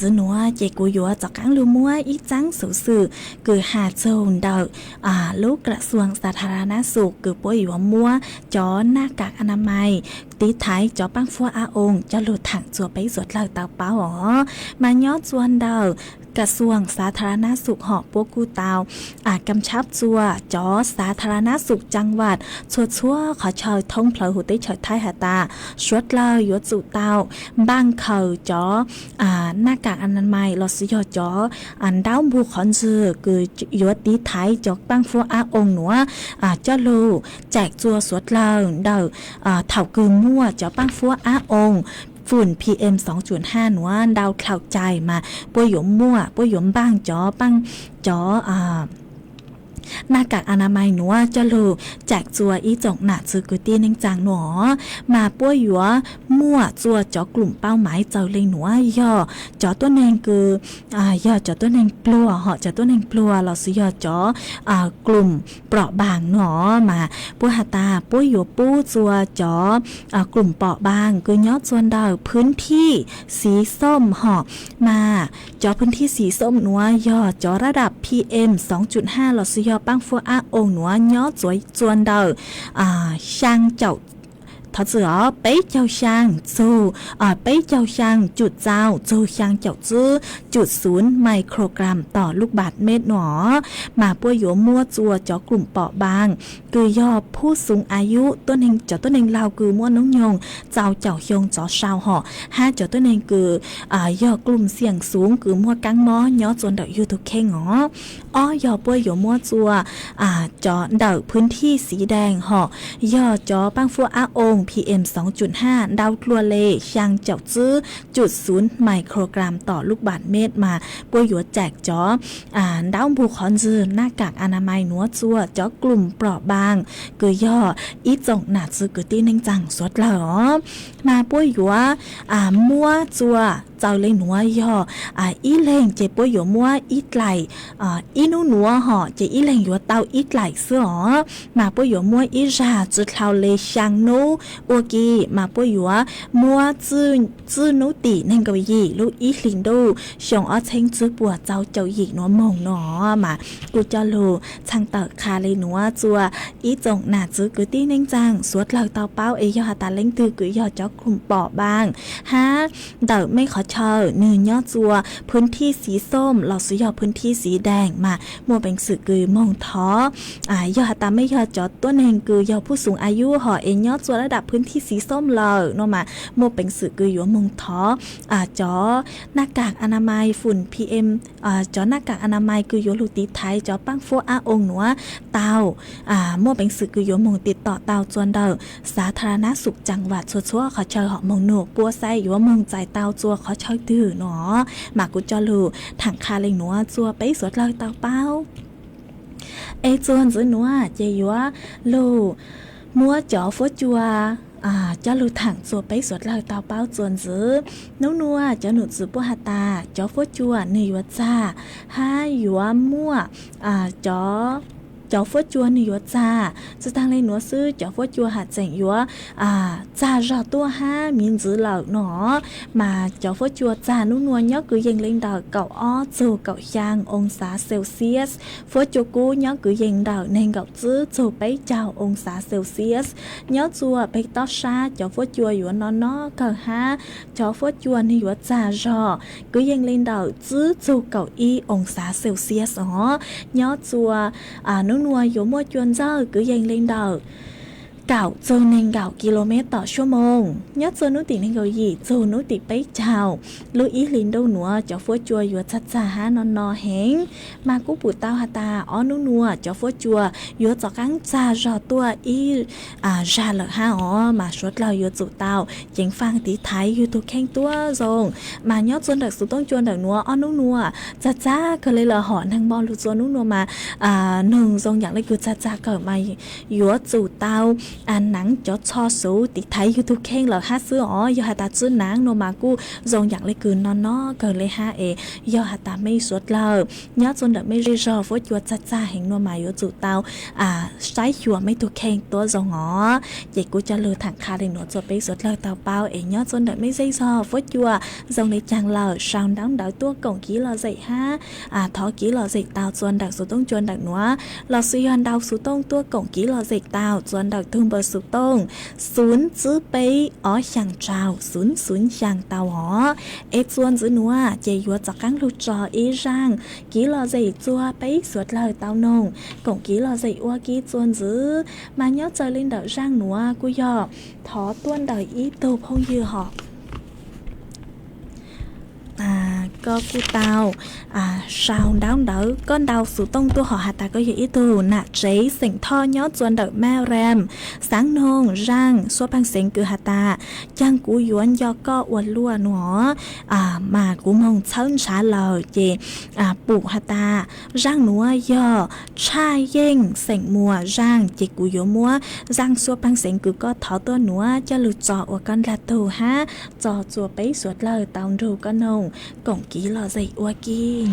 Speaker 7: จื้อหนัวเจกูยัวจากกังลูมัวอีจังสูสื่อคือหาโจนเดาลูกกระทรวงสาธารณสุขคือป่วยอยู่มัวจอหน้ากากอนามัยตีท้ายจอปังฟัวอาองจะหลุดถังจัวไปสวดเหล่าเตาเป้าอ๋อมาย้อนจวนเดากระทรวงสาธารณสุขหอบพวกกูเตากำชับจัวจอสาธารณสุขจังหวัดชั่วขอเชยท่องเพลหูได้เฉยท้ายหาตาชวดเล่ายศจุเตาบ้างเขาจอหน้ากากอนามัยลอสยอจออันดาวบูขอนซือคือยศตีท้ายจอกปังฟัวอาองหนัวเจ้าลูแจกจัวสวดเล่าเดาเถ่ากือมั่วจอปังฟัวอาองฝุ่น PM 2.5 หนัวดาวคลาวใจมาป่วยหยมมั่วป่วยหยมบ้างจอปังจอหน้ากากอนามัยหนัวจะลูแจกจัวอีจงหนาซื้อกุตีนึงจางหนอมาป้วยหยัวมั่วจัวจอกลุ่มเป้าหมายเจ้าเลยหนัวย่อจอตัวแนงคือย่อจอตัวแนงปลัวเหาะจอตัวแนงปลัวเราซื้อย่อจอกลุ่มเปราะบางหนอมาป้วยหาตาป้วยหยัวปู้จัวจอกลุ่มเปราะบางคือยอดส่วนดาวพื้นที่สีส้มเหาะมาจอพื้นที่สีส้มหนัวย่อจอระดับ PM 2.5 เราซื้อย่อปังฟัวอาองหนัวย้อสวยจวนเดอช่างเจ้า他只要北角乡就北角乡จุดเจ้าจูช่างเจ้า0.0 ไมโครกรัมต่อลูกบาศก์เมตรหนอมาป่วยหยัวมั่วจัวจอกลุ่มเปราะบางคือย่อผู้สูงอายุต้นเองจอต้นเองลาวคือมั่วน้องยงเจ้าเจ้ายงจอชาวห่อ5จอต้นเองคือย่อกลุ่มเสี่ยงสูงคือมั่วกังมอย่อจนเดอยู่ทุกเข่งหอย่อป่วยหยัวมั่วจัวจอเดพื้นที่สีแดงห่อย่อจอปังฟัวอาอง PM 2.5 ดาวกลัวเลช่างเจ้า0.0 ไมโครกรัมต่อลูกบาศก์เมตรมาป่วยหยัวแจกจอดาวบูคอนจือหน้ากากอนามัยหนัวจัวจอกลุ่มเปราะบางคือย่ออีจงหนาซื้อกุตีนึงจังสดเหรอมาป่วยหยัวมั่วจัวเจ้าเลยหนัวย่ออีเล่งเจ็บป่วยหยัวมั่วอีไหลอีนูหนัวห่อเจอีเล่งหยัวเต้าอีไหลเสื้อมาป่วยหยัวมั่วอีราจุดเท้าเลยช่างนูโอกีมาป่วยหยัวมั่วจื้อนูตีนั่งกวีลูกอีลินดูชงอ้อเชิงจื้อปัวเจ้าเจ้าหญิงหนัวมงหนอมากูจะลูช่างเตอคาเลยหนัวจัวอีจงหนาจื้อกุตีนึงจังสวดเหล่าเต้าเป้าเอยอตาเล่งตือกุยอจอกกลุ่มปอบ้างเดาไม่ขอเชอเนื้อย่อจัวพื้นที่สีส้มเราซื้อยอพื้นที่สีแดงมามัวเป็นสื่อกือมงท้อยอตาไม่ยอจอตัวเองกือยอผู้สูงอายุห่อเองย่อจัวระดับพื้นที่สีส้มเลยเนาะมามัวเป็นสื่อกืออยู่มงท้อจอหน้ากากอนามัยฝุ่น PM จอหน้ากากอนามัยกืออยู่ลูกตีไทยจอปังฟัวอาองหนัวเตามัวเป็นสื่อกืออยู่มงติดต่อเตาจวนเดอสาธารณสุขจังหวัดชั่วขอเชยหอมงหนูปัวไซอยู่ว่ามงใจเตาจัวขอเชยดื้อเนาะมากุจอลูถังคาเลยหนัวจัวไปสวดเลยเตาเป้าจวนจื้อหนัวเจยัวลูมัวจ่อฟัวจัวจะลูถังจัวไปสวดเลยเตาเป้าจวนจื้อนัวจะหนุจื้อปัวหาตาจ่อฟัวจัวเนยัวจ้า5ยัวมั่วจ่อฟัวจัวนี่ยัวจ้าจะทางเลยหนัวซื้อจ่อฟัวจัวหาเจ๋งยัวจ้ารอตัว5มินจื้อเหล่าหนอมาจ่อฟัวจัวจ้านัวย่อคือยังเล่นดาวเก่าอ้อจูเก่าช่างองศาเซลเซียสฟัวจัวกูย่อคือยังดาวในเก่าจื้อจูไปเจ้าองศาเซลเซียสย่อจัวไปต่อชาจ่อฟัวจัวยัวนอนเก่าจ่อฟัวจัวนี่ยัวจ้ารอคือยังเล่นดาวจื้อจูเก่าอีองศาเซลเซียสย่อจัวนัวอยู่มั่วจวนเจ้าcứ dành lên đầu cạo dầu nên cạo kmต่อชั่วโมงยัดโซนุติในเกาหลีโซนุติไปเจ้าลุอีลินดูหนัวจะฟัวจัวอยู่ชัดจ้าฮานอนแหงมากุปูเต้าฮาตาอ้อนัวจะฟัวจัวอยู่จากกังจ้ารอตัวอีจาเหลือมาชดเราอยู่จุเต้ายังฟังตีไทยอยู่ทุกแข่งตัวทรงมายัดจนดักสุต้องจวนดักนัวอ้อนัวจ้าก็เลยเหลือหอนังบอลลูกจวนนัวมาหนึ่งทรงอย่างไรคือจ้าเกิดมาอยู่จุเต้า นหนังจดชอสูติไทยยูทูบแข่งเหล่าฮัซื้ออ๋อยอหาตาซื้อหนังโนมากูทรงอย่างเลยกืนนอเกินเลยฮะยอหาตาไม่สวดเลยย้อนจนเดไม่รีรอฟดยัวจ้าแห่งโนมาอยู่จุดเตาใช้หัวไม่ถูกแข่งตัวทรงอ๋อใหญ่กูจะเลือถังคาเด็กหนูจะไปสวดเลยเตาเปล่าย้อนจนเดไม่ใช่ซอฟดยัวทรงในจังเหล่าชาวดังดาวตัวกงกี้เราใส่ฮะท้อกี้เราใส่เตาจวนดักสุต้องจวนดักหนัวเราซื้อยันดาวสุต้องตัวกงกี้เราใส่เตาจวนดักทุ่งเบอร์สุต้องศูนย์ซื้อไปอ๋อช่างเจ้าศูนย์ช่างเตาอ๋อจวนซื้อหนัวเจียวจากกังลูกจอร่างกี้เราใส่จัวไปสวดเลยเตานงกงกี้เราใส่ว่ากี้จวนซื้อมาย้อนเจอลินเดอร่างหนัวกูยอถอต้วนเดออีตูพงยือหอกก็กูเตาsao đáo đỡ con đau sụt tông tua họ hạt ta có gì tu nạ chế sỉnh tho nhót chuồn đợi mèo rem sáng nông rang xóa băng sỉnh cứ hạt ta chăng cú yuan do co uốn lua nó mà cú mong chân trả lời chị bù hạt ta rang núa do trai yên sỉnh mùa rang chị cú yuan mua rang xóa băng sỉnh cứ có thọ tua núa cho lụt trọ của con là tù ha trò chùa bấy suốt lời tao rù con nông cổng ký lò dậy ua kinh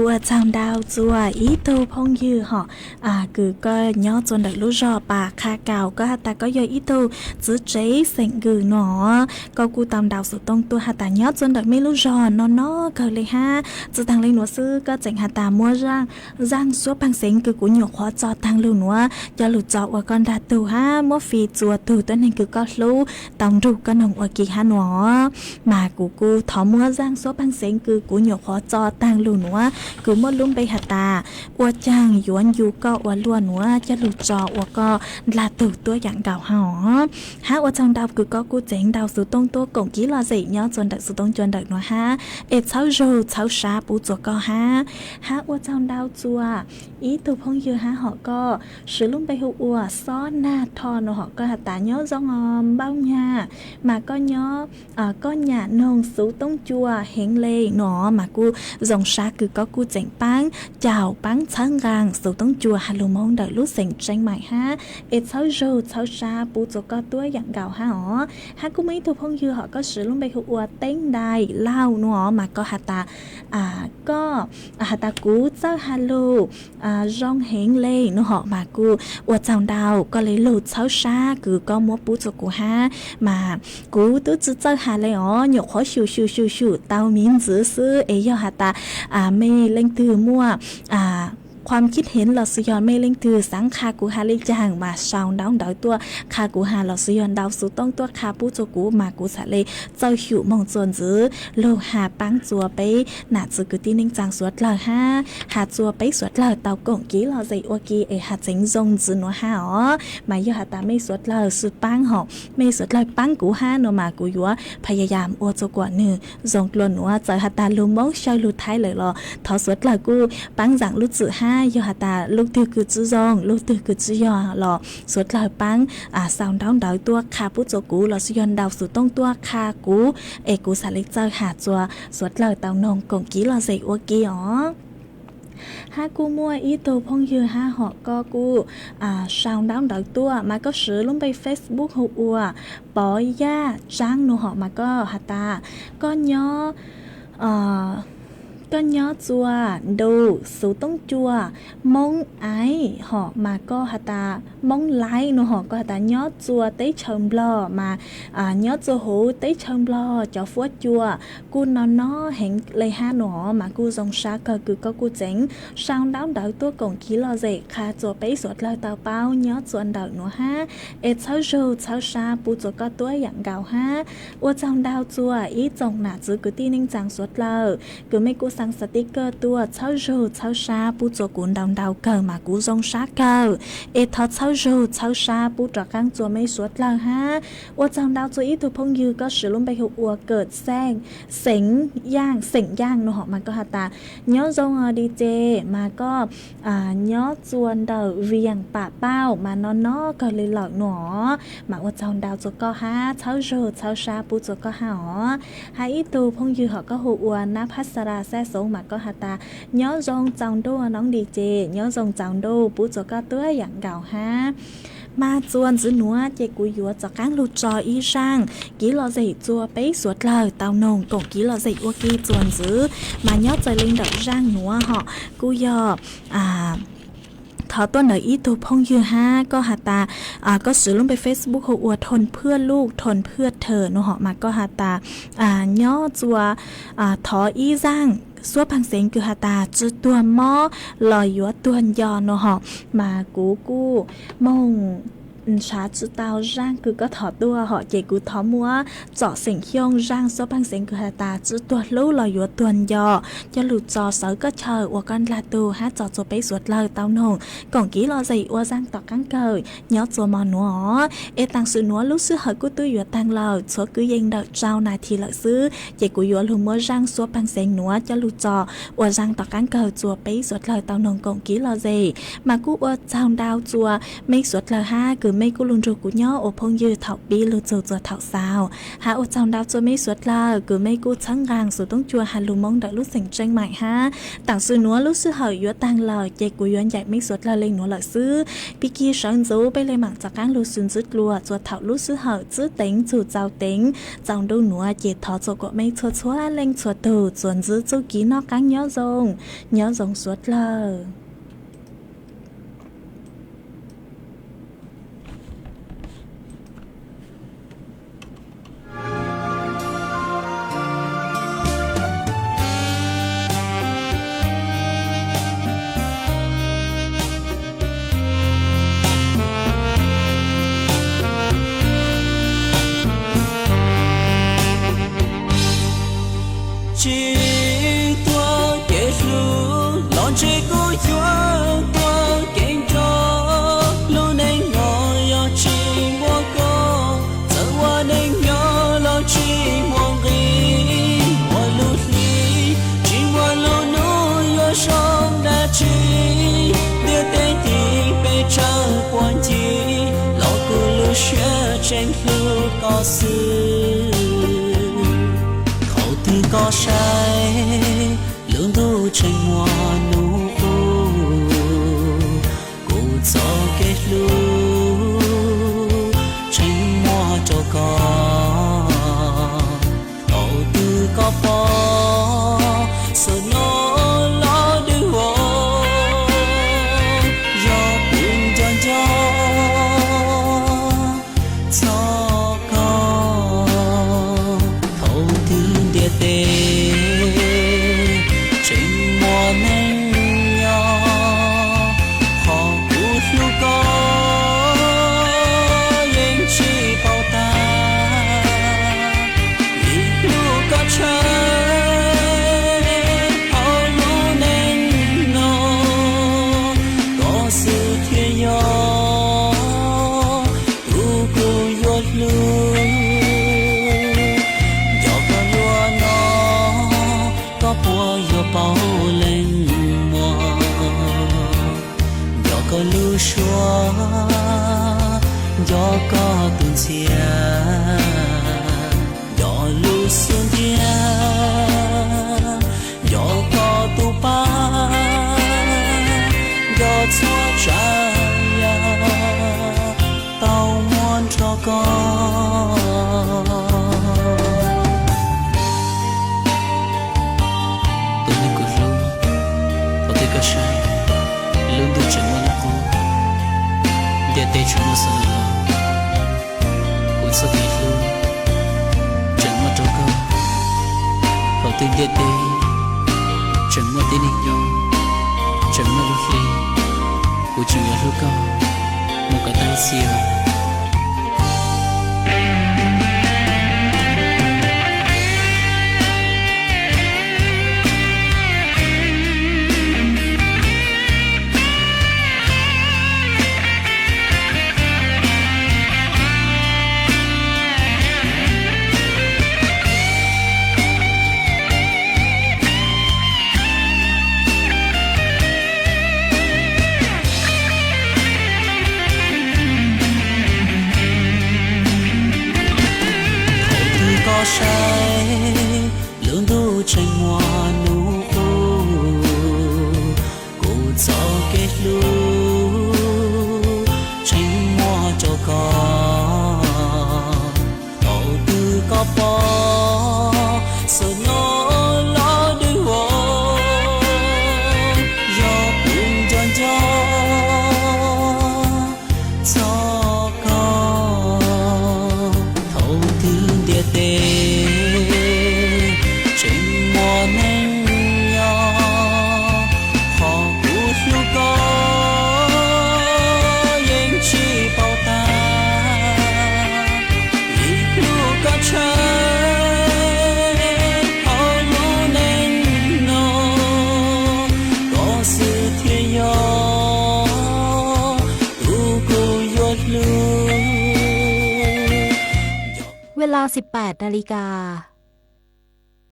Speaker 7: กูจางดาวจัวอีตูพงยือเหาะกูก็ย่อจนดักรู้รอปากคาเก่าก็แต่ก็ย่ออีตูจื้อเจ๊เสียงกูหนอก็กูตามดาวสุดตรงตัวหาตาย่อจนดักไม่รู้รอนอนอเกเลยฮะจื้อทางเลยหนัวซื้อก็เจ๋งหาตามัวร่างซัวพังเสียงกูหยกหัวจอทางลูหนัวจะหลุดจอว่าก่อนดาตูฮะมัวฟีจัวตูตัวนึงกูก็รู้ต้องรู้ก็หนงว่ากี่ฮะหนอมากูถอมัวร่างซัวพังเสียงกูหยกหัวจอทางลูหนัวกูมัวลุ่มไปหาตาอวดจางยวนอยู่ก็อวดล้วนหนัวจะหลุดจอว่าก็ลาตูตัวอย่างเก่าหอฮะอวดจางดาวกูเจ๋งดาวสุดตรงตัวกงกี้ลาสิย่อจนดักสุดตรงจนดักหนัวฮะเอ็ดเช้าโจเช้าชาปูจัวก็ฮะอวดจางดาวจัวอีตูพงยือฮะhọก็sửลุ่มไปหัวซ้อนหน้าทอนhọก็หาตาย่อจงbao nhà mà có nhớ có nhà nông sú tông chua hẹn lê nó mà cu dòng xa cứ có cu chảnh bắn chào bắn sáng gang sú tông chua hà lù mong đợi lúc sành tranh mại ha ít sáu râu sáu xa bu cho có tuổi dạng gạo ha họ ha cũng mấy thu phong dư họ có sửลุ่มไปหัวเต้งได้เล่าเนาะmà cóหาตาก็หาตากูเจ้าฮัลโหลrong hẹn lê nó họ mà cuอจางดาวก็เลยหลุดเช้าชาคือก็มัวปูจกูฮะมากูตู้จื้อเจ้าหาเลยอ๋อหยกขอชูเตามินซื้อเอยอหาตาไม่เล่งตือมั่วความคิดเห็นเราสยอนไม่เล่งตือสังคากูฮาลิจางมาชาวดาวดาวตัวคากูฮาเราสยอนดาวสุต้องตัวคาปูจกูมากูสะเลยเจ้าหิวมองจนจื้อโลหาปังจัวไปหนาจื้อคือที่นิ่งจางสวดเลยฮะหาจัวไปสวดเลยเตากงกี้เราใจอวกีหาเจ๋งจงจื้อหนัวฮะอ๋อมายอหาตาไม่สวดเลยสุดปังหอกไม่สวดเลยปังกูฮะโนมากูยัวพยายามอวจกว่าหนึ่งจงกลวนหนัวใจหาตาลุมงชอยลุท้ายเลยหรอทอสวดเลยกูปังจังลุจื้อฮะยอหาตาลูกตือคือจื้อจงลูกตือคือจื้อยอหรอสวดเลยปังสาวดาวดาวตัวคาปุจกูเราสยอนดาวสุดต้องตัวคากูกูสาลิกเจ้าหาจัวสวดเลยเตานงกงกี้เราใจอวกีอ๋อฮากูมัวอีโตพงยือฮาหอกก็กูชาวดาวดาวตัวมาก็ซื้อลงไป Facebook หัวปอย่าจ้างหนูหอกมาก็หาตาก็ย่อก็ย่อจัวดูสูต้องจัวมงไอหอกมาก็หาตามงไลหนูหอกก็หาตาย่อจัวเต้เชิงบลอมาย่อจัวหูเต้เชิงบลอจะฟัวจัวกูนอนเห็นเลยฮะหนูมากูจงชาก็คือก็กูเจ๋งชาวดาวดาวตัวกงกี้รอเจคาจัวไปสวดเลยเตาเป้าย่อจวนดาวหนูฮะเช้าโจเช้าชาปูจัวก็ตัวอย่างเก่าฮะว่าจางดาวจัวอีจงหนาจื้อกูตีนิ่งจางสวดเลยกูไม่กูสั่งสติกเกอร์ตัวเช้าโจเช้าชาปูจัวกุนดาวเกิดมากูจงชาเกิดทอเช้าโจเช้าชาปูจัวกังจัวไม่สวดเลยฮะว่าจางดาวจัวอีตัวพงยือก็สือลงไปหัวเกิดแซงเสียงย่างหนูหอกมาก็หาตาย่อจงดีเจมาก็ย่อจวนเดาเวียงป่าเป้ามานอนก็เลยหลอกหนอมาว่าจางดาวจัวก็ฮะเช้าโจเช้าชาปูจัวก็หาหาอีตัวพงยือหอกก็หัวน้าพัสราแซ่สงมาก็หาตาย่อจงจังโดน้องดีเจย่อจงจังโดปูจัวก็ตัวอย่างเก่าฮะมาจวนจื้อหนัวเจกูยัวจากการลุดจออีช่างกี้เราใจจัวไปสวดเลยเตานงกงกี้เราใจวัวกี้จวนจื้อมาย่อใจลิงดอกร่างหนัวเหาะกูยอทอต้นเดอีตัวพงยือฮะก็หาตาก็ซื้อลงไป Facebook หัวทนเพื่อลูกทนเพื่อเธอเนาะเหาะมาก็หาตาย่อจัวทออีร่างซัวพังเสียงคือหาตาจื้อตัวหม้อลอยยัวตัวยอเนาะเหาะมากูมงชาจื้อเตาร่างคือก็ถอดตัวเหาะเจกูถอมัวเจาะเสียงเฮียงร่างซัวพังเสียงคือหาตาจื้อตัวลู่ลอยยัวตัวยอจะหลุดจอเสอก็เชยอวกันลาตูฮะจอดจัวไปสวดเลยเตาหนงกล่องกี้รอใจอวร่างต่อกังเกยย่อจัวมอหนัวตังซื้อหนัวลูกซื้อเหอกูตู้ยัวตังเราชัวกูยิงเดาเจ้านาทีละซื้อเจกูยัวลุมมัวร่างซัวพังเสียงหนัวจะหลุดจออวร่างต่อกังเกยจัวไปสวดเลยเตาหนงกล่องกี้รอใจมากูอวเจ้าดาวจัวไม่สวดเลยฮะคือ ไม่กูลุนโจกูย่อโอพงยืดเถาปีลูโจจัวเถาซาวหาโอจองดาวจัวไม่สวดลากูไม่กูชั้งกลางสู่ต้องจัวฮันลูมองดักลูกเสียงจังใหม่ฮะต่างซื้อนัวลูกซื้อเหายัวตังเหล่าเจกูย้อนใหญ่ไม่สวดลาเลยนัวหลักซื้อปีกี้สังจูไปเลยหมักจากการลูซุนซึดลัวจัวเถาลูกซื้อเหาจื้อเต็งจู่เจ้าเต็งจองดูหนัวเจทอโจก็ไม่ชัวชัวเล่งชัวตูจวนจื้อจูกี้นอกกังย่อจงสวดลา
Speaker 19: chỉ tua kết lu lon chỉ cố chúa tua kinh cho lu nên ngồi yo chỉ mua co giờ qua nên nhớ lo chỉ mua gì mua lu li chỉ mua lu nu yo sông đã chỉ đưa tên thì bây giờ quan chi lo cứ lu share trên lu có sự có sai lương tu trên hoa nụ cụ cho kết lu trên hoa cho con đầu tư có bỏ sự nó lo đưa vô do buồn cho con thấu thương địa tê trên mùa nắng nhỏ họ út lu có yên chỉ bao ta ít lu có chơi họ lu nên nó có sự thiên nhỏ tu cô yết lu bao lên mùa gió có lưu xóa gió có tuôn xia gió lưu xuân dia gió có tu pa gió xóa trái tao muốn cho con lương tu chân mà cô địa tây chúng nó sờ cuốn sợi lương chân mà trâu câu hậu tiên địa tây chân mà tiên hình nhau chân mà lúc ly của chân là lúc câu một cái tay siêu sai lương tu trên hoa nụ cụ cho kết lu trên hoa cho con đầu tư có bỏ sự nó lo đưa vô do buồn cho con thấu thương địa tê
Speaker 5: เวลา 18 นาฬิกา